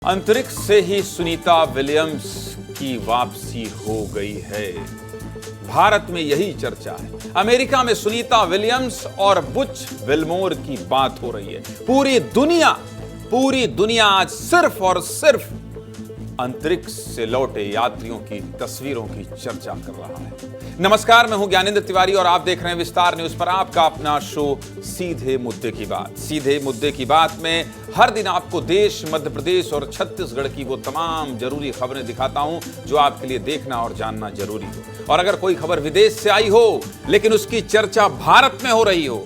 अंतरिक्ष से ही सुनीता विलियम्स की वापसी हो गई है। भारत में यही चर्चा है। अमेरिका में सुनीता विलियम्स और बुच विल्मोर की बात हो रही है। पूरी दुनिया आज सिर्फ और सिर्फ अंतरिक्ष से लौटे यात्रियों की तस्वीरों की चर्चा कर रहा है। नमस्कार, मैं हूं ज्ञानेंद्र तिवारी और आप देख रहे हैं विस्तार न्यूज पर आपका अपना शो सीधे मुद्दे की बात। सीधे मुद्दे की बात में हर दिन आपको देश, मध्य प्रदेश और छत्तीसगढ़ की वो तमाम जरूरी खबरें दिखाता हूं जो आपके लिए देखना और जानना जरूरी हो। और अगर कोई खबर विदेश से आई हो लेकिन उसकी चर्चा भारत में हो रही हो,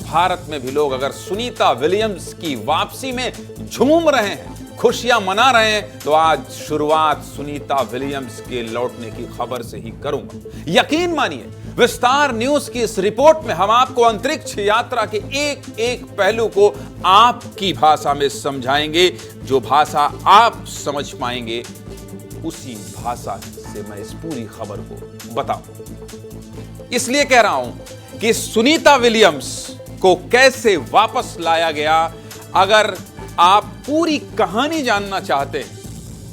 भारत में भी लोग अगर सुनीता विलियम्स की वापसी में झूम रहे हैं, खुशियां मना रहे हैं, तो आज शुरुआत सुनीता विलियम्स के लौटने की खबर से ही करूंगा। यकीन मानिए, विस्तार न्यूज की इस रिपोर्ट में हम आपको अंतरिक्ष यात्रा के एक एक पहलू को आपकी भाषा में समझाएंगे। जो भाषा आप समझ पाएंगे उसी भाषा से मैं इस पूरी खबर को बताऊं। इसलिए कह रहा हूं कि सुनीता विलियम्स को कैसे वापस लाया गया। अगर आप पूरी कहानी जानना चाहते हैं,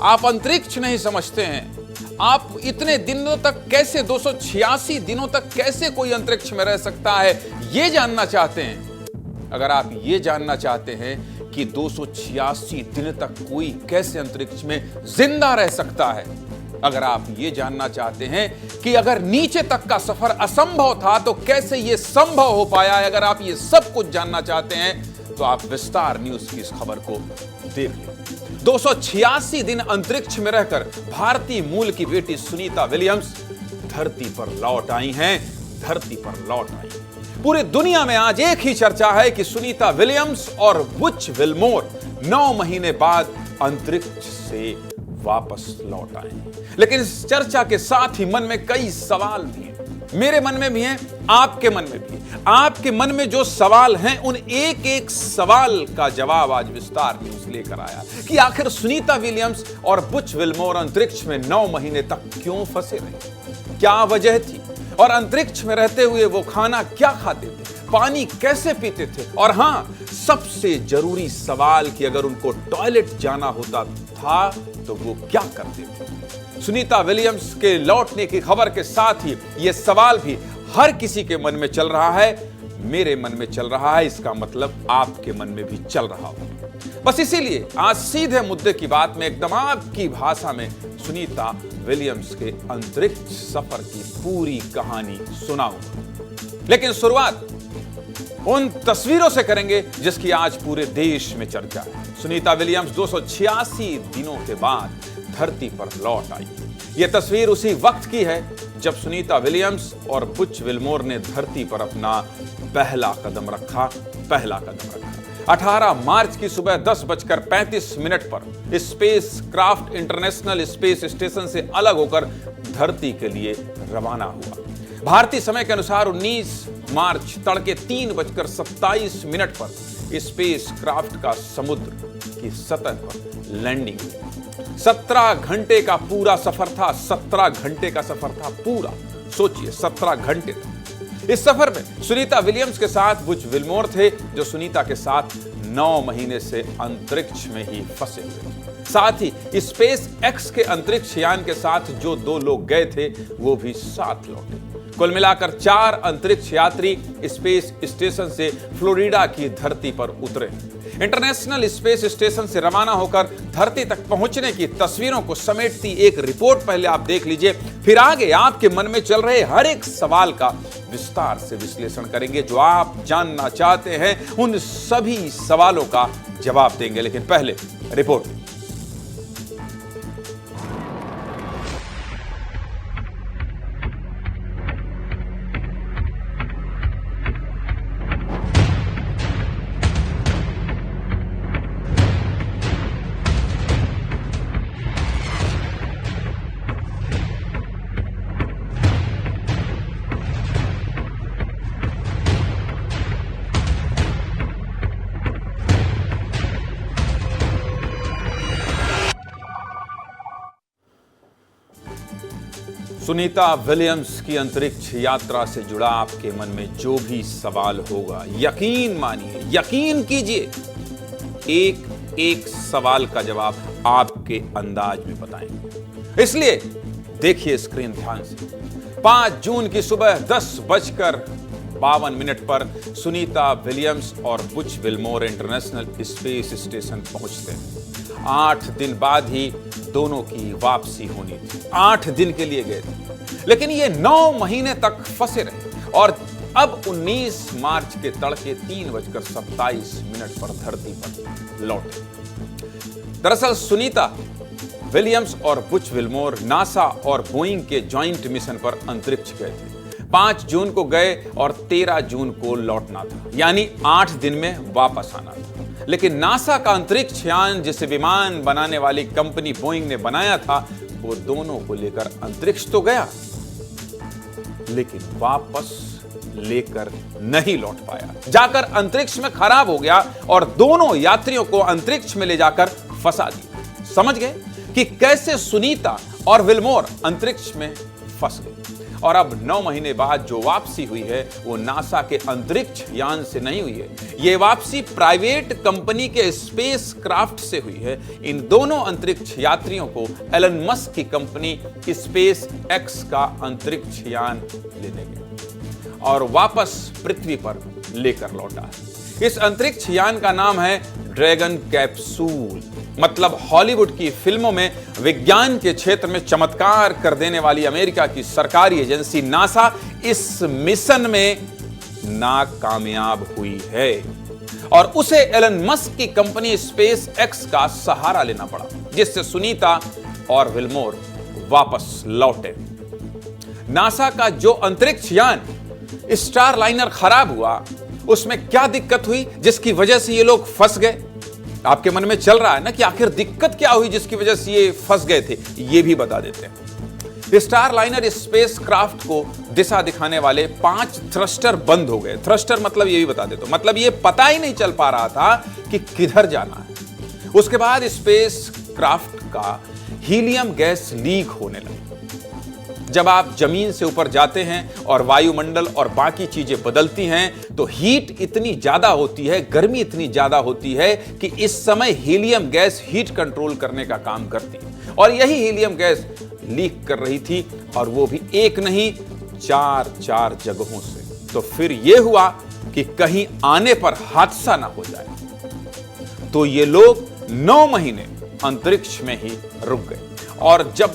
आप अंतरिक्ष नहीं समझते हैं, आप इतने दिनों तक कैसे 286 दिनों तक कैसे कोई अंतरिक्ष में रह सकता है, ये जानना चाहते हैं। अगर आप ये जानना चाहते हैं कि 286 दिन तक कोई कैसे अंतरिक्ष में जिंदा रह सकता है, अगर आप ये जानना चाहते हैं कि अगर नीचे तक का सफर असंभव था तो कैसे ये संभव हो पाया है, अगर आप ये सब कुछ जानना चाहते हैं तो आप विस्तार न्यूज की इस खबर को देख लें। 286 दिन अंतरिक्ष में रहकर भारतीय मूल की बेटी सुनीता विलियम्स धरती पर लौट आई हैं। पूरी दुनिया में आज एक ही चर्चा है कि सुनीता विलियम्स और बुच विल्मोर 9 महीने बाद अंतरिक्ष से वापस लौट आए। लेकिन इस चर्चा के साथ ही मन में कई सवाल भी हैं। मेरे मन में भी हैं, आपके मन में भी है। आपके मन में जो सवाल हैं उन एक एक सवाल का जवाब आज विस्तार न्यूज लेकर आया कि आखिर सुनीता विलियम्स और बुच विल्मोर अंतरिक्ष में 9 महीने तक क्यों फंसे रहे, क्या वजह थी, और अंतरिक्ष में रहते हुए वो खाना क्या खाते थे, पानी कैसे पीते थे, और हां, सबसे जरूरी सवाल कि अगर उनको टॉयलेट जाना होता था तो वो क्या करते थे। सुनीता विलियम्स के लौटने की खबर के साथ ही यह सवाल भी हर किसी के मन में चल रहा है, मेरे मन में चल रहा है, इसका मतलब आपके मन में भी चल रहा हो। बस इसीलिए आज सीधे मुद्दे की बात में एकदम आपकी भाषा में सुनीता विलियम्स के अंतरिक्ष सफर की पूरी कहानी सुनाऊंगा। लेकिन शुरुआत उन तस्वीरों से करेंगे जिसकी आज पूरे देश में चर्चा है। सुनीता विलियम्स 286 दिनों के बाद धरती पर लौट आई। यह तस्वीर उसी वक्त की है जब सुनीता विलियम्स और बुच विल्मोर ने धरती पर अपना पहला कदम रखा। 18 मार्च की सुबह 10:35 पर space craft international space station से अलग होकर धरती के लिए रवाना हुआ। भारतीय समय के अनुसार 19 मार्च तड़के 3:27 पर स्पेस क्राफ्ट का समुद्र की सतह पर लैंडिंग हुई। 17 घंटे का पूरा सफर था। 17 घंटे का सफर था पूरा। सोचिए, 17 घंटे था। इस सफर में सुनीता विलियम्स के साथ बुच विल्मोर थे, जो सुनीता के साथ 9 महीने से अंतरिक्ष में ही फंसे हुए थे। साथ ही स्पेस एक्स के अंतरिक्ष यान के साथ जो 2 लोग गए थे वो भी साथ लौटे। कुल मिलाकर 4 अंतरिक्ष यात्री स्पेस स्टेशन से फ्लोरिडा की धरती पर उतरे। इंटरनेशनल स्पेस स्टेशन से रवाना होकर धरती तक पहुंचने की तस्वीरों को समेटती एक रिपोर्ट पहले आप देख लीजिए, फिर आगे आपके मन में चल रहे हर एक सवाल का विस्तार से विश्लेषण करेंगे। जो आप जानना चाहते हैं उन सभी सवालों का जवाब देंगे। लेकिन पहले रिपोर्ट। सुनीता विलियम्स की अंतरिक्ष यात्रा से जुड़ा आपके मन में जो भी सवाल होगा, यकीन मानिए, यकीन कीजिए, एक एक सवाल का जवाब आपके अंदाज में बताएंगे। इसलिए देखिए स्क्रीन ध्यान से। 5 जून की सुबह 10:52 पर सुनीता विलियम्स और Butch Wilmore international space station पहुंचते हैं। 8 दिन बाद ही दोनों की वापसी होनी थी। 8 दिन के लिए गए थे, लेकिन ये 9 महीने तक फंसे रहे और अब 19 मार्च के तड़के 3:27 पर धरती पर लौटे। दरअसल सुनीता विलियम्स और बुच विल्मोर नासा और बोइंग के जॉइंट मिशन पर अंतरिक्ष गए थे। 5 जून को गए और 13 जून को लौटना था, यानी 8 दिन में वापस आना था। लेकिन नासा का अंतरिक्ष यान, जिसे विमान बनाने वाली कंपनी बोइंग ने बनाया था, वो दोनों को लेकर अंतरिक्ष तो गया, लेकिन वापस लेकर नहीं लौट पाया। जाकर अंतरिक्ष में खराब हो गया और दोनों यात्रियों को अंतरिक्ष में ले जाकर फंसा दिया। समझ गए कि कैसे सुनीता और विल्मोर अंतरिक्ष में फंस गए। और अब 9 महीने बाद जो वापसी हुई है वो नासा के अंतरिक्ष यान से नहीं हुई है। ये वापसी प्राइवेट कंपनी के स्पेस क्राफ्ट से हुई है। इन दोनों अंतरिक्ष यात्रियों को एलन मस्क की कंपनी स्पेस एक्स का अंतरिक्ष यान लेने गया और वापस पृथ्वी पर लेकर लौटा है। इस अंतरिक्ष यान का नाम है ड्रैगन कैप्सूल। मतलब हॉलीवुड की फिल्मों में विज्ञान के क्षेत्र में चमत्कार कर देने वाली अमेरिका की सरकारी एजेंसी नासा इस मिशन में नाकामयाब हुई है और उसे एलन मस्क की कंपनी स्पेस एक्स का सहारा लेना पड़ा, जिससे सुनीता और विल्मोर वापस लौटे। नासा का जो अंतरिक्ष यान स्टार लाइनर खराब हुआ, उसमें क्या दिक्कत हुई जिसकी वजह से ये लोग फंस गए? आपके मन में चल रहा है ना कि आखिर दिक्कत क्या हुई जिसकी वजह से ये फंस गए थे? ये भी बता देते हैं। स्टार लाइनर स्पेस क्राफ्ट को दिशा दिखाने वाले 5 थ्रस्टर बंद हो गए। थ्रस्टर मतलब ये भी बता देते हो, मतलब ये पता ही नहीं चल पा रहा था कि किधर जाना है। उसके बाद स्पेस क्राफ्ट का हीलियम गैस लीक होने लगी। जब आप जमीन से ऊपर जाते हैं और वायुमंडल और बाकी चीजें बदलती हैं तो हीट इतनी ज्यादा होती है, गर्मी इतनी ज्यादा होती है कि इस समय हीलियम गैस हीट कंट्रोल करने का काम करती है। और यही हीलियम गैस लीक कर रही थी, और वो भी एक नहीं 4 जगहों से। तो फिर यह हुआ कि कहीं आने पर हादसा ना हो जाए, तो ये लोग 9 महीने अंतरिक्ष में ही रुक गए। और जब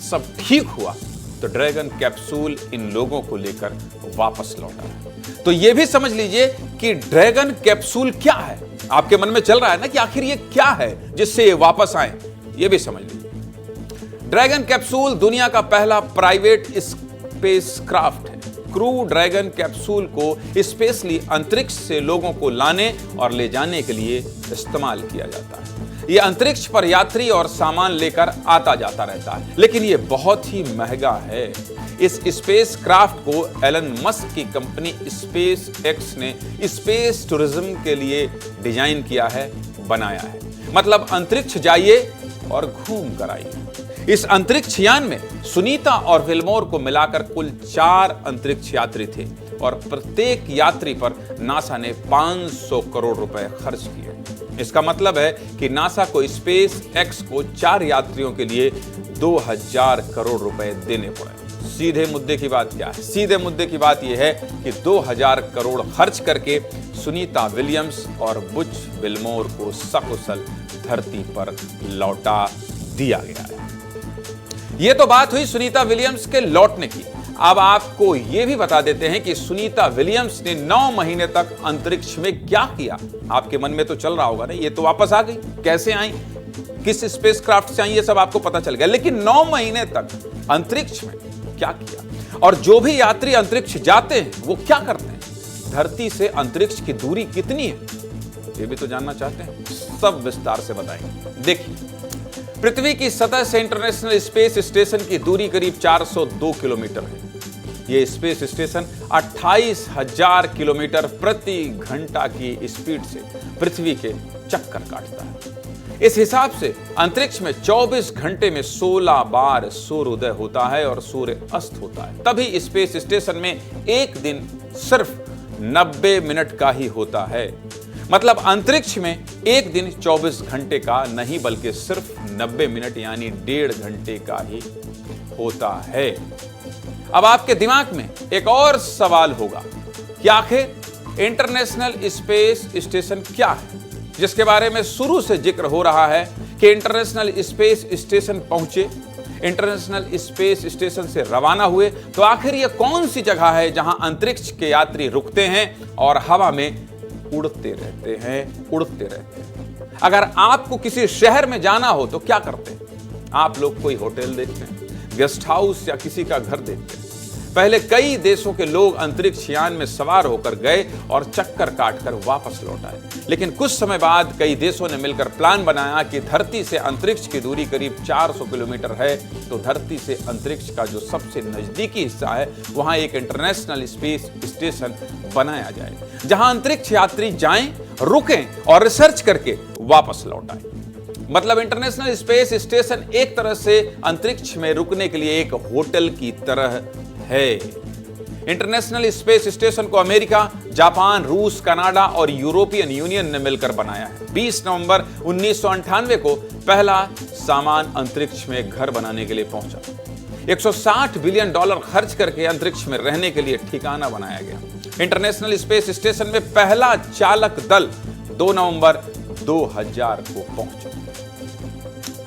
सब ठीक हुआ तो ड्रैगन कैप्सूल इन लोगों को लेकर वापस लौटा है। तो यह भी समझ लीजिए कि ड्रैगन कैप्सूल क्या है। आपके मन में चल रहा है ना कि आखिर ये क्या है जिससे ये वापस आए? ये भी समझ लीजिए। ड्रैगन कैप्सूल दुनिया का पहला प्राइवेट स्पेस क्राफ्ट है। क्रू ड्रैगन कैप्सूल को स्पेशली अंतरिक्ष से लोगों को लाने और ले जाने के लिए इस्तेमाल किया जाता है। यह अंतरिक्ष पर यात्री और सामान लेकर आता जाता रहता है, लेकिन यह बहुत ही महंगा है। इस स्पेस क्राफ्ट को एलन मस्क की कंपनी स्पेस एक्स ने स्पेस टूरिज्म के लिए डिजाइन किया है, बनाया है। मतलब अंतरिक्ष जाइए और घूम कर आइए। इस अंतरिक्ष यान में सुनीता और विल्मोर को मिलाकर कुल 4 अंतरिक्ष यात्री थे और प्रत्येक यात्री पर नासा ने 500 करोड़ रुपए खर्च किए। इसका मतलब है कि नासा को स्पेस एक्स को 4 यात्रियों के लिए 2000 करोड़ रुपए देने पड़े। सीधे मुद्दे की बात क्या है? सीधे मुद्दे की बात यह है कि 2000 करोड़ खर्च करके सुनीता विलियम्स और बुच विल्मोर को सकुशल धरती पर लौटा दिया गया है। यह तो बात हुई सुनीता विलियम्स के लौटने की। अब आपको यह भी बता देते हैं कि सुनीता विलियम्स ने 9 महीने तक अंतरिक्ष में क्या किया। आपके मन में तो चल रहा होगा ना, ये तो वापस आ गई, कैसे आई, किस स्पेसक्राफ्ट से आई, ये सब आपको पता चल गया। लेकिन 9 महीने तक अंतरिक्ष में क्या किया, और जो भी यात्री अंतरिक्ष जाते हैं वो क्या करते हैं, धरती से अंतरिक्ष की दूरी कितनी है, ये भी तो जानना चाहते हैं। सब विस्तार से बताएंगे। देखिए, पृथ्वी की सतह से इंटरनेशनल स्पेस स्टेशन की दूरी करीब 402 किलोमीटर है। यह स्पेस स्टेशन 28,000 किलोमीटर प्रति घंटा की स्पीड से पृथ्वी के चक्कर काटता है। इस हिसाब से अंतरिक्ष में 24 घंटे में 16 बार सूर्योदय होता है और सूर्य अस्त होता है। तभी स्पेस स्टेशन में एक दिन सिर्फ 90 मिनट का ही होता है। मतलब अंतरिक्ष में एक दिन 24 घंटे का नहीं बल्कि सिर्फ 90 मिनट यानी 1.5 घंटे का ही होता है। अब आपके दिमाग में एक और सवाल होगा कि आखिर इंटरनेशनल स्पेस स्टेशन क्या है, जिसके बारे में शुरू से जिक्र हो रहा है कि इंटरनेशनल स्पेस स्टेशन पहुंचे, इंटरनेशनल स्पेस स्टेशन से रवाना हुए, तो आखिर यह कौन सी जगह है जहां अंतरिक्ष के यात्री रुकते हैं और हवा में उड़ते रहते हैं। अगर आपको किसी शहर में जाना हो तो क्या करते हैं? आप लोग कोई होटल देखते हैं, गेस्ट हाउस या किसी का घर देखते हैं। पहले कई देशों के लोग अंतरिक्ष यान में सवार होकर गए और चक्कर काटकर वापस लौट आए, लेकिन कुछ समय बाद कई देशों ने मिलकर प्लान बनाया कि धरती से अंतरिक्ष की दूरी करीब 400 किलोमीटर है, तो धरती से अंतरिक्ष का जो सबसे नजदीकी हिस्सा है वहां एक इंटरनेशनल स्पेस स्टेशन बनाया जाए, जहां अंतरिक्ष यात्री जाएं, रुकें और रिसर्च करके वापस लौट आए। मतलब इंटरनेशनल स्पेस स्टेशन एक तरह से अंतरिक्ष में रुकने के लिए एक होटल की तरह है। इंटरनेशनल स्पेस स्टेशन को अमेरिका, जापान, रूस, कनाडा और यूरोपियन यूनियन ने मिलकर बनाया है। 20 नवंबर 1998 को पहला सामान अंतरिक्ष में घर बनाने के लिए पहुंचा। $160 बिलियन खर्च करके अंतरिक्ष में रहने के लिए ठिकाना बनाया गया। इंटरनेशनल स्पेस स्टेशन में पहला चालक दल 2 नवंबर 2000 को पहुंचा।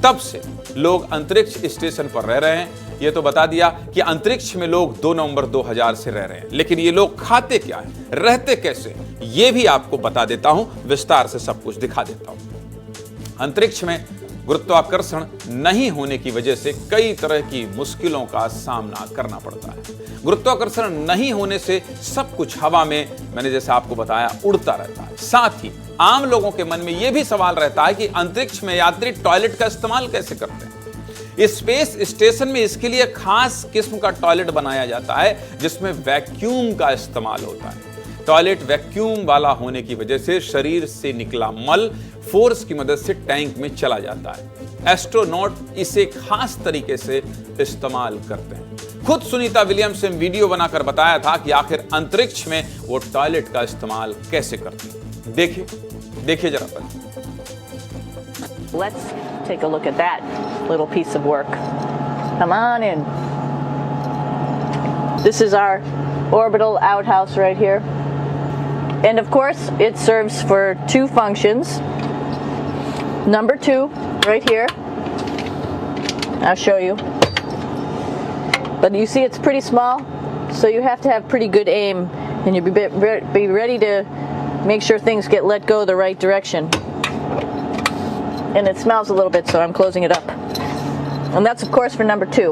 तब से लोग अंतरिक्ष स्टेशन पर रह रहे हैं। ये तो बता दिया कि अंतरिक्ष में लोग 2 नवंबर 2000 से रह रहे हैं, लेकिन ये लोग खाते क्या हैं, रहते कैसे, ये भी आपको बता देता हूं, विस्तार से सब कुछ दिखा देता हूं। अंतरिक्ष में गुरुत्वाकर्षण नहीं होने की वजह से कई तरह की मुश्किलों का सामना करना पड़ता है। गुरुत्वाकर्षण नहीं होने से सब कुछ हवा में, मैंने जैसे आपको बताया, उड़ता रहता है। साथ ही आम लोगों के मन में यह भी सवाल रहता है कि अंतरिक्ष में यात्री टॉयलेट का इस्तेमाल कैसे करते हैं। स्पेस स्टेशन में इसके लिए खास किस्म का टॉयलेट बनाया जाता है जिसमें वैक्यूम का इस्तेमाल होता है। टॉयलेट वैक्यूम वाला होने की वजह से शरीर से निकला मल फोर्स की मदद से टैंक में चला जाता है। एस्ट्रोनॉट इसे खास तरीके से इस्तेमाल करते हैं। खुद सुनीता विलियम्स ने वीडियो बनाकर बताया था कि आखिर अंतरिक्ष में वो टॉयलेट का इस्तेमाल कैसे करती हैं। देखिए जरा पहले। Let's take a look at that little piece of work. Come on in. This is our orbital outhouse right here. And of course, it serves for 2 functions. Number 2, right here. I'll show you. But you see it's pretty small, so you have to have pretty good aim, and you be ready to make sure things get let go the right direction. And it smells a little bit, so I'm closing it up. And that's of course for number 2.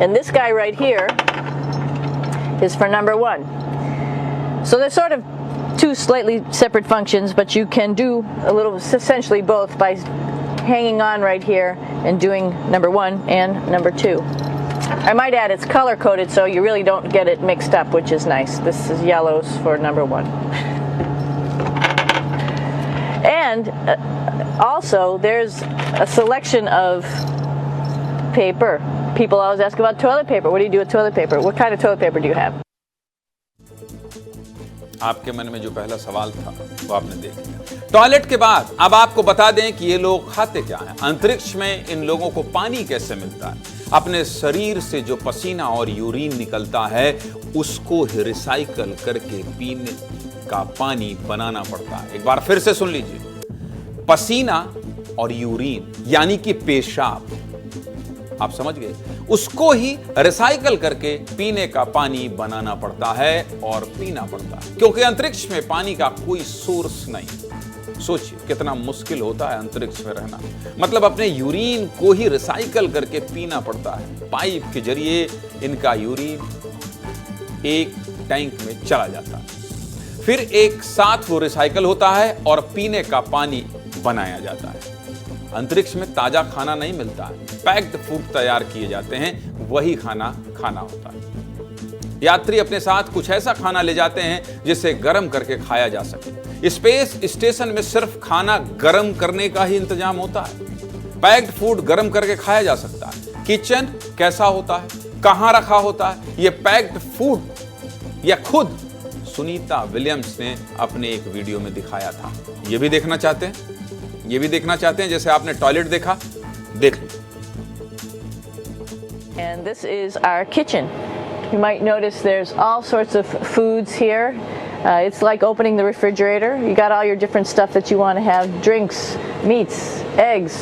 And this guy right here is for number 1. So they're sort of 2 slightly separate functions, but you can do a little, essentially both, by hanging on right here and doing number 1 and number 2. I might add it's color coded so you really don't get it mixed up, which is nice. This is yellows for number 1. And also there's a selection of paper. People always ask about toilet paper. What do you do with toilet paper? What kind of toilet paper do you have? आपके मन में जो पहला सवाल था वो आपने देख लिया। टॉयलेट के बाद अब आपको बता दें कि ये लोग खाते क्या हैं। अंतरिक्ष में इन लोगों को पानी कैसे मिलता है। अपने शरीर से जो पसीना और यूरिन निकलता है उसको रिसाइकल करके पीने का पानी बनाना पड़ता है। एक बार फिर से सुन लीजिए, पसीना और यूरिन यानी कि पेशाब, आप समझ गए, उसको ही रिसाइकल करके पीने का पानी बनाना पड़ता है और पीना पड़ता है, क्योंकि अंतरिक्ष में पानी का कोई सोर्स नहीं। सोचिए कितना मुश्किल होता है अंतरिक्ष में रहना। मतलब अपने यूरिन को ही रिसाइकल करके पीना पड़ता है। पाइप के जरिए इनका यूरिन एक टैंक में चला जाता है, फिर एक साथ वो रिसाइकल होता है और पीने का पानी बनाया जाता है। अंतरिक्ष में ताजा खाना नहीं मिलता है, पैक्ड फूड तैयार किए जाते हैं, वही खाना खाना होता है। यात्री अपने साथ कुछ ऐसा खाना ले जाते हैं जिसे गर्म करके खाया जा सके। स्पेस स्टेशन में सिर्फ खाना गर्म करने का ही इंतजाम होता है। पैक्ड फूड गर्म करके खाया जा सकता है। किचन कैसा होता है, कहां रखा होता है, यह पैक्ड फूड या खुद सुनीता विलियम्स ने अपने एक वीडियो में दिखाया था। ये भी देखना चाहते हैं? ये भी देखना चाहते हैं जैसे आपने टॉयलेट देखा? देख लीजिए। And this is our kitchen. You might notice there's all sorts of foods here. It's like opening the refrigerator. You got all your different stuff that you want to have: drinks, meats, eggs,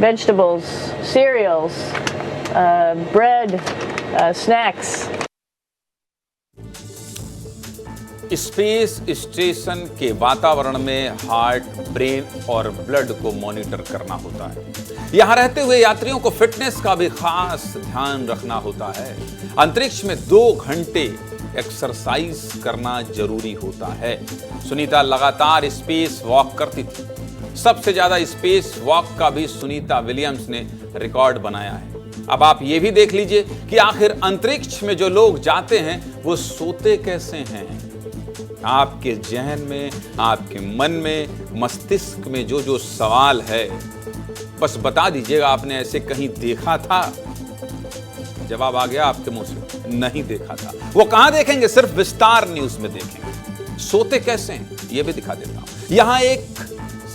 vegetables, cereals, bread, snacks. Space station के वातावरण में heart, brain और blood को monitor करना होता है। यहां रहते हुए यात्रियों को फिटनेस का भी खास ध्यान रखना होता है। अंतरिक्ष में 2 घंटे एक्सरसाइज करना जरूरी होता है। सुनीता लगातार स्पेस वॉक करती थी। सबसे ज्यादा स्पेस वॉक का भी सुनीता विलियम्स ने रिकॉर्ड बनाया है। अब आप ये भी देख लीजिए कि आखिर अंतरिक्ष में जो लोग जाते हैं वो सोते कैसे हैं। आपके जहन में, आपके मन में, मस्तिष्क में जो जो सवाल है, बस बता दीजिएगा, आपने ऐसे कहीं देखा था? जवाब आ गया आपके मुंह से, नहीं देखा था। वो कहां देखेंगे? सिर्फ विस्तार न्यूज में देखेंगे। सोते कैसे हैं ये भी दिखा देता हूं। यहां एक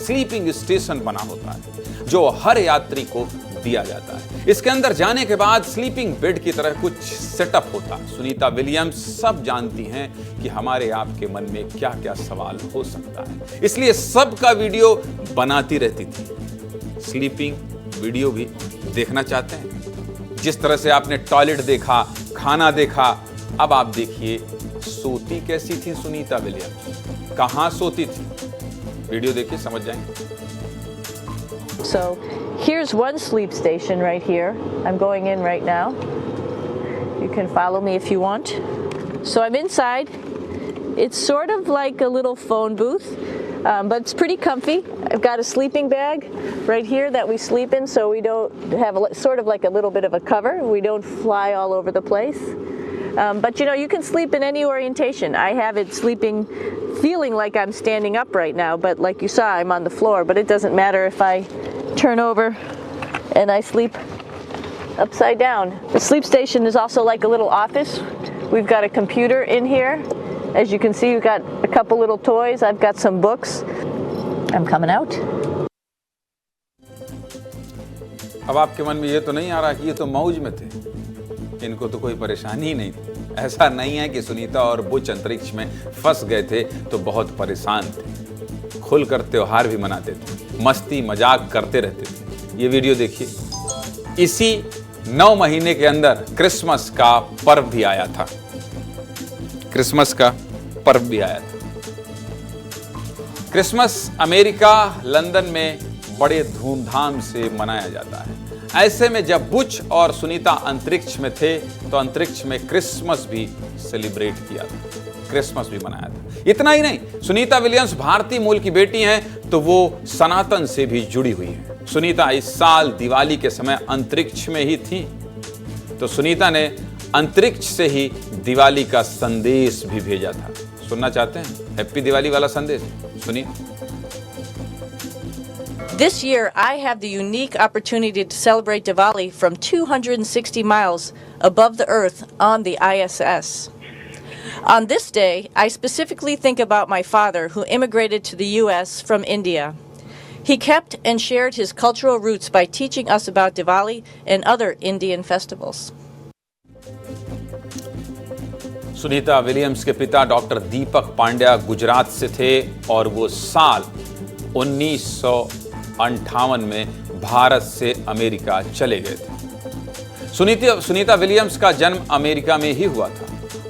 स्लीपिंग स्टेशन बना होता है जो हर यात्री को दिया जाता है। इसके अंदर जाने के बाद स्लीपिंग बेड की तरह कुछ सेटअप होता है। सुनीता विलियम्स सब जानती हैं कि हमारे आपके मन में क्या क्या सवाल हो सकता है, इसलिए सबका वीडियो बनाती रहती थी। स्लीपिंग वीडियो भी देखना चाहते हैं? जिस तरह से आपने टॉयलेट देखा, खाना देखा, अब आप देखिए सोती कैसी थी सुनीता विलियम्स, कहां सोती थी। वीडियो देखिए, समझ जाएंगे। So here's one sleep station right here. I'm going in right now. You can follow me if you want. So I'm inside. It's sort of like a little phone booth, but it's pretty comfy. I've got a sleeping bag right here that we sleep in, so we don't have sort of like a little bit of a cover. We don't fly all over the place. But you know, you can sleep in any orientation. I have it sleeping, feeling like I'm standing up right now, but like you saw, I'm on the floor. But it doesn't matter if I turn over and I sleep upside down. The sleep station is also like a little office. We've got a computer in here. As you can see, we've got a couple little toys. I've got some books. I'm coming out. अब आपके मन में ये तो नहीं आ रहा कि ये तो मौज में थे, इनको तो कोई परेशानी ही नहीं थी। ऐसा नहीं है कि सुनीता और बुच अंतरिक्ष में फंस गए थे तो बहुत परेशान थे। खुलकर त्योहार भी मनाते थे, मस्ती मजाक करते रहते थे। ये वीडियो देखिए। इसी 9 महीने के अंदर क्रिसमस का पर्व भी आया था। क्रिसमस का पर्व भी आया था। क्रिसमस अमेरिका, लंदन में बड़े धूमधाम से मनाया जाता है। ऐसे में जब बुच और सुनीता अंतरिक्ष में थे तो अंतरिक्ष में क्रिसमस भी सेलिब्रेट किया था, क्रिसमस भी मनाया था। इतना ही नहीं, सुनीता विलियम्स भारतीय मूल की बेटी हैं तो वो सनातन से भी जुड़ी हुई है। सुनीता इस साल दिवाली के समय अंतरिक्ष में ही थी, तो सुनीता ने अंतरिक्ष से ही दिवाली का संदेश भी भेजा था। सुनना चाहते हैं हैप्पी दिवाली वाला संदेश? सुनिए। This year, I have the unique opportunity to celebrate Diwali from 260 miles above the Earth on the ISS. On this day, I specifically think about my father who immigrated to the U.S. from India. He kept and shared his cultural roots by teaching us about Diwali and other Indian festivals. Sunita Williams के पिता doctor दीपक पांड्या गुजरात से थे और वो साल 1958 में भारत से America चले गए थे। सुनीता विलियम्स का जन्म अमेरिका में ही हुआ था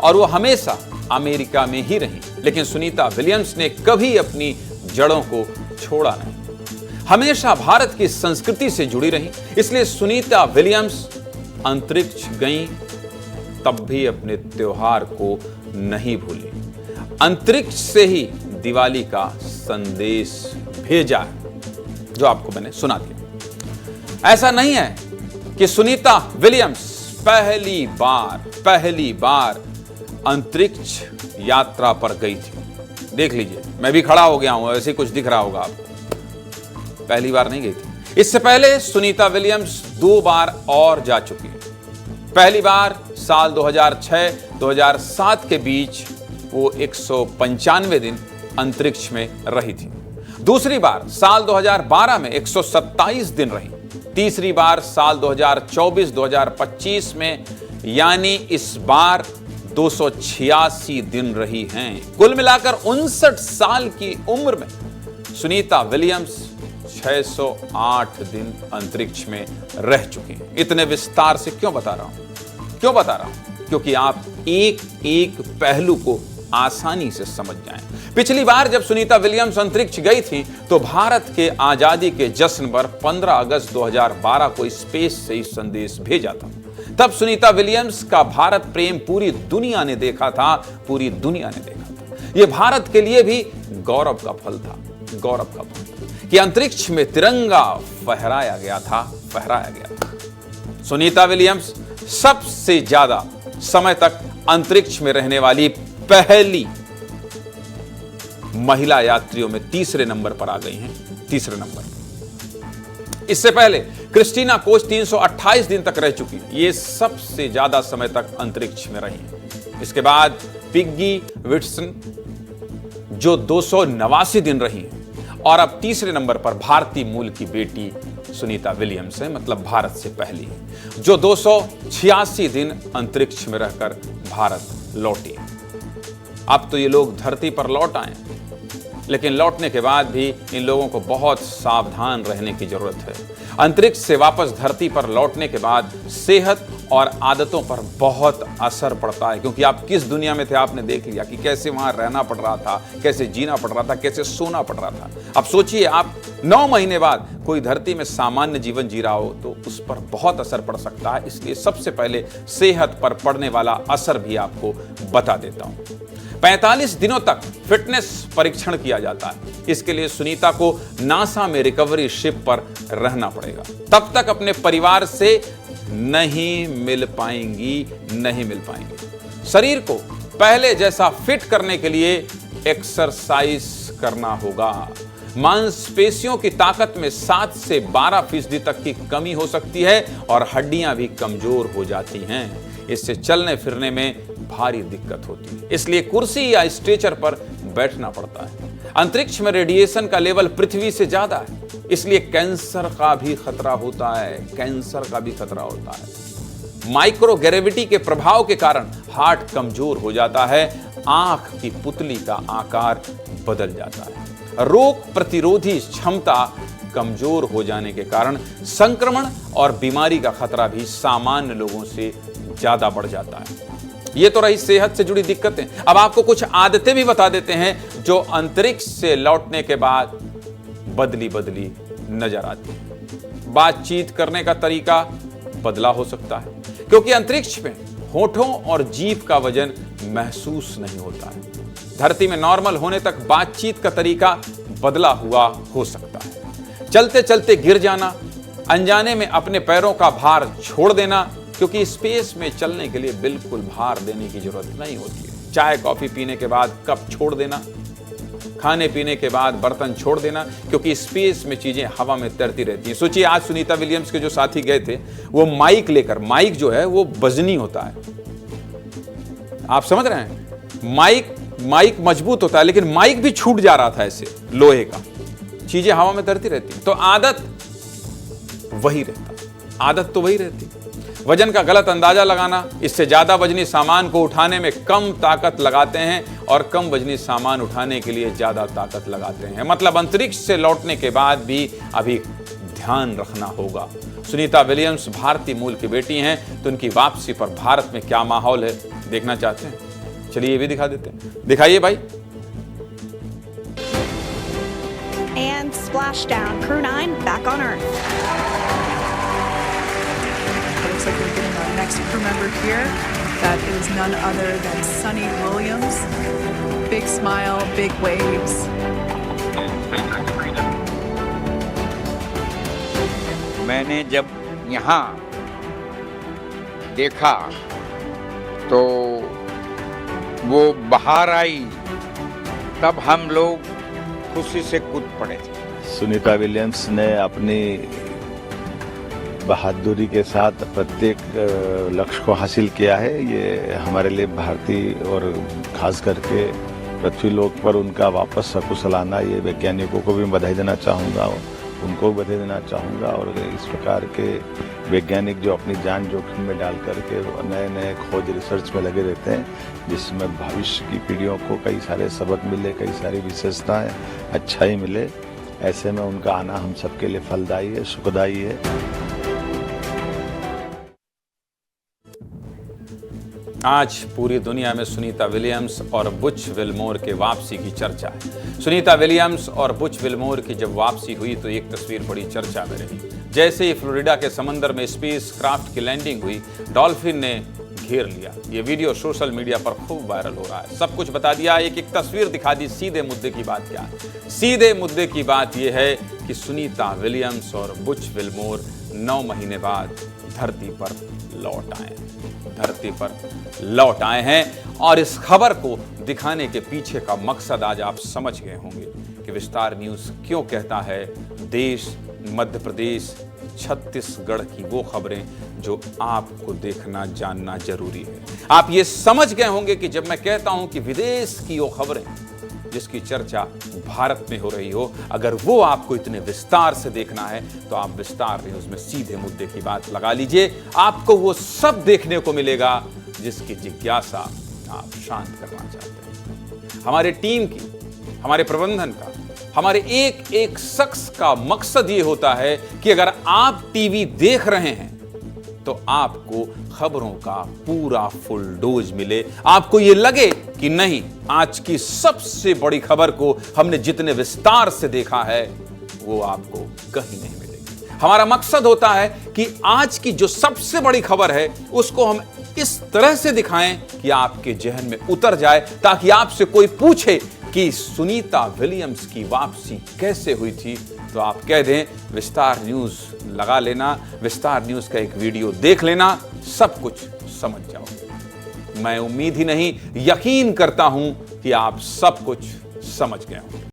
और वो हमेशा अमेरिका में ही रही, लेकिन सुनीता विलियम्स ने कभी अपनी जड़ों को छोड़ा नहीं, हमेशा भारत की संस्कृति से जुड़ी रही। इसलिए सुनीता विलियम्स अंतरिक्ष गईं तब भी अपने त्योहार को नहीं भूली। अंतरिक्ष से ही दिवाली का संदेश भेजा है जो आपको मैंने सुना दिया। ऐसा नहीं है कि सुनीता विलियम्स पहली बार अंतरिक्ष यात्रा पर गई थी। देख लीजिए, मैं भी खड़ा हो गया हूं, ऐसे कुछ दिख रहा होगा आपको। पहली बार नहीं गई थी। इससे पहले सुनीता विलियम्स 2 बार और जा चुकी है। पहली बार साल 2006-2007 के बीच वो 195 दिन अंतरिक्ष में रही थी। दूसरी बार साल 2012 में 127 दिन रही। तीसरी बार साल 2024-2025 में, यानी इस बार 286 दिन रही हैं। कुल मिलाकर 59 साल की उम्र में सुनीता विलियम्स 608 दिन अंतरिक्ष में रह चुकी हैं। इतने विस्तार से क्यों बता रहा हूं? क्योंकि आप एक एक पहलू को आसानी से समझ जाएं। पिछली बार जब सुनीता विलियम्स अंतरिक्ष गई थी तो भारत के आजादी के जश्न पर 15 अगस्त 2012 को स्पेस से ही संदेश भेजा था। तब सुनीता विलियम्स का भारत प्रेम पूरी दुनिया ने देखा था, पूरी दुनिया ने देखा था। यह भारत के लिए भी गौरव का फल था, गौरव का फल कि अंतरिक्ष में तिरंगा फहराया गया था। सुनीता विलियम्स सबसे ज्यादा समय तक अंतरिक्ष में रहने वाली पहली महिला यात्रियों में तीसरे नंबर पर आ गई हैं, तीसरे नंबर। इससे पहले क्रिस्टीना कोच 328 दिन तक रह चुकी है, ये सबसे ज्यादा समय तक अंतरिक्ष में रही है। इसके बाद पिग्गी विट्सन जो 289 दिन रही है, और अब तीसरे नंबर पर भारतीय मूल की बेटी सुनीता विलियम्स है, मतलब भारत से पहली है, जो 286 दिन अंतरिक्ष में रहकर भारत लौटी। अब तो ये लोग धरती पर लौट आए, लेकिन लौटने के बाद भी इन लोगों को बहुत सावधान रहने की जरूरत है। अंतरिक्ष से वापस धरती पर लौटने के बाद सेहत और आदतों पर बहुत असर पड़ता है, क्योंकि आप किस दुनिया में थे आपने देख लिया कि कैसे वहां रहना पड़ रहा था, कैसे जीना पड़ रहा था, कैसे सोना पड़ रहा था। अब सोचिए आप 9 महीने बाद कोई धरती में सामान्य जीवन जी रहा हो तो उस पर बहुत असर पड़ सकता है। इसलिए सबसे पहले सेहत पर पड़ने वाला असर भी आपको बता देता हूं। 45 दिनों तक फिटनेस परीक्षण किया जाता है। इसके लिए सुनीता को नासा में रिकवरी शिप पर रहना पड़ेगा। तब तक अपने परिवार से नहीं मिल पाएंगी। शरीर को पहले जैसा फिट करने के लिए एक्सरसाइज करना होगा। मांसपेशियों की ताकत में 7 से 12% तक की कमी हो सकती है और हड्डियां भी कमजोर हो जाती हैं। इससे चलने फिरने में भारी दिक्कत होती है, इसलिए कुर्सी या स्ट्रेचर पर बैठना पड़ता है। अंतरिक्ष में रेडिएशन का लेवल पृथ्वी से ज्यादा है, इसलिए कैंसर का भी खतरा होता है। माइक्रो ग्रेविटी के प्रभाव के कारण हार्ट कमजोर हो जाता है, आंख की पुतली का आकार बदल जाता है। रोग प्रतिरोधी क्षमता कमजोर हो जाने के कारण संक्रमण और बीमारी का खतरा भी सामान्य लोगों से ज्यादा बढ़ जाता है। ये तो रही सेहत से जुड़ी दिक्कतें। अब आपको कुछ आदतें भी बता देते हैं जो अंतरिक्ष से लौटने के बाद बदली नजर आती है। बातचीत करने का तरीका बदला हो सकता है, क्योंकि अंतरिक्ष में होठों और जीभ का वजन महसूस नहीं होता है। धरती में नॉर्मल होने तक बातचीत का तरीका बदला हुआ हो सकता है। चलते चलते गिर जाना, अनजाने में अपने पैरों का भार छोड़ देना, क्योंकि स्पेस में चलने के लिए बिल्कुल भार देने की जरूरत नहीं होती है। चाय कॉफी पीने के बाद कप छोड़ देना, खाने पीने के बाद बर्तन छोड़ देना, क्योंकि स्पेस में चीजें हवा में तैरती रहती हैं। सोचिए आज सुनीता विलियम्स के जो साथी गए थे वो माइक लेकर, माइक जो है वो वजनी होता है, आप समझ रहे हैं, माइक मजबूत होता है, लेकिन माइक भी छूट जा रहा था ऐसे लोहे का। चीजें हवा में तैरती रहती हैं, तो आदत तो वही रहती। वजन का गलत अंदाजा लगाना, इससे ज्यादा वजनी सामान को उठाने में कम ताकत लगाते हैं और कम वजनी सामान उठाने के लिए ज्यादा ताकत लगाते हैं। मतलब अंतरिक्ष से लौटने के बाद भी अभी ध्यान रखना होगा। सुनीता विलियम्स भारतीय मूल की बेटी हैं, तो उनकी वापसी पर भारत में क्या माहौल है देखना चाहते हैं? चलिए ये भी दिखा देते हैं, दिखाइए भाई। And splashdown, Crew 9 back on Earth. Looks like we're getting our next crew member here. That is none other than Sunny Williams. Big smile, big waves. मैंने जब यहाँ देखा तो वो बाहर आई, तब हम लोग खुशी से कूद पड़े थे। सुनीता विलियम्स ने अपनी बहादुरी के साथ प्रत्येक लक्ष्य को हासिल किया है। ये हमारे लिए भारतीय और खास करके पृथ्वीलोक पर उनका वापस सकुशल आना, ये वैज्ञानिकों को भी बधाई देना चाहूँगा, उनको भी बधाई देना चाहूँगा। और इस प्रकार के वैज्ञानिक जो अपनी जान जोखिम में डाल करके नए नए खोज रिसर्च में लगे रहते हैं, जिसमें भविष्य की पीढ़ियों को कई सारे सबक मिले, कई सारी विशेषताएं, अच्छाई मिले, ऐसे में उनका आना हम सबके लिए फलदायी है, सुखदायी है। आज पूरी दुनिया में सुनीता विलियम्स और बुच विल्मोर के वापसी की चर्चा है। सुनीता विलियम्स और बुच विल्मोर की जब वापसी हुई तो एक तस्वीर बड़ी चर्चा में रही। जैसे ही फ्लोरिडा के समंदर में स्पेस क्राफ्ट की लैंडिंग हुई, डॉल्फिन ने घेर लिया। ये वीडियो सोशल मीडिया पर खूब वायरल हो रहा है। सब कुछ बता दिया, एक तस्वीर दिखा दी। सीधे मुद्दे की बात क्या है? सीधे मुद्दे की बात यह है कि सुनीता विलियम्स और बुच विल्मोर 9 महीने बाद धरती पर लौट आए हैं। और इस खबर को दिखाने के पीछे का मकसद आज आप समझ गए होंगे कि विस्तार न्यूज क्यों कहता है देश, मध्य प्रदेश, छत्तीसगढ़ की वो खबरें जो आपको देखना जानना जरूरी है। आप ये समझ गए होंगे कि जब मैं कहता हूं कि विदेश की वो खबरें जिसकी चर्चा भारत में हो रही हो, अगर वो आपको इतने विस्तार से देखना है तो आप विस्तार न्यूज में सीधे मुद्दे की बात लगा लीजिए। आपको वो सब देखने को मिलेगा जिसकी जिज्ञासा आप शांत करना चाहते हैं। हमारे टीम की, हमारे प्रबंधन का, हमारे एक एक शख्स का मकसद ये होता है कि अगर आप टीवी देख रहे हैं तो आपको खबरों का पूरा फुल डोज मिले, आपको ये लगे कि नहीं, आज की सबसे बड़ी खबर को हमने जितने विस्तार से देखा है वो आपको कहीं नहीं मिलेगी। हमारा मकसद होता है कि आज की जो सबसे बड़ी खबर है उसको हम इस तरह से दिखाएं कि आपके जहन में उतर जाए, ताकि आपसे कोई पूछे कि सुनीता विलियम्स की वापसी कैसे हुई थी तो आप कह दें विस्तार न्यूज लगा लेना, विस्तार न्यूज का एक वीडियो देख लेना, सब कुछ समझ जाओगे। मैं उम्मीद ही नहीं, यकीन करता हूं कि आप सब कुछ समझ गए होंगे।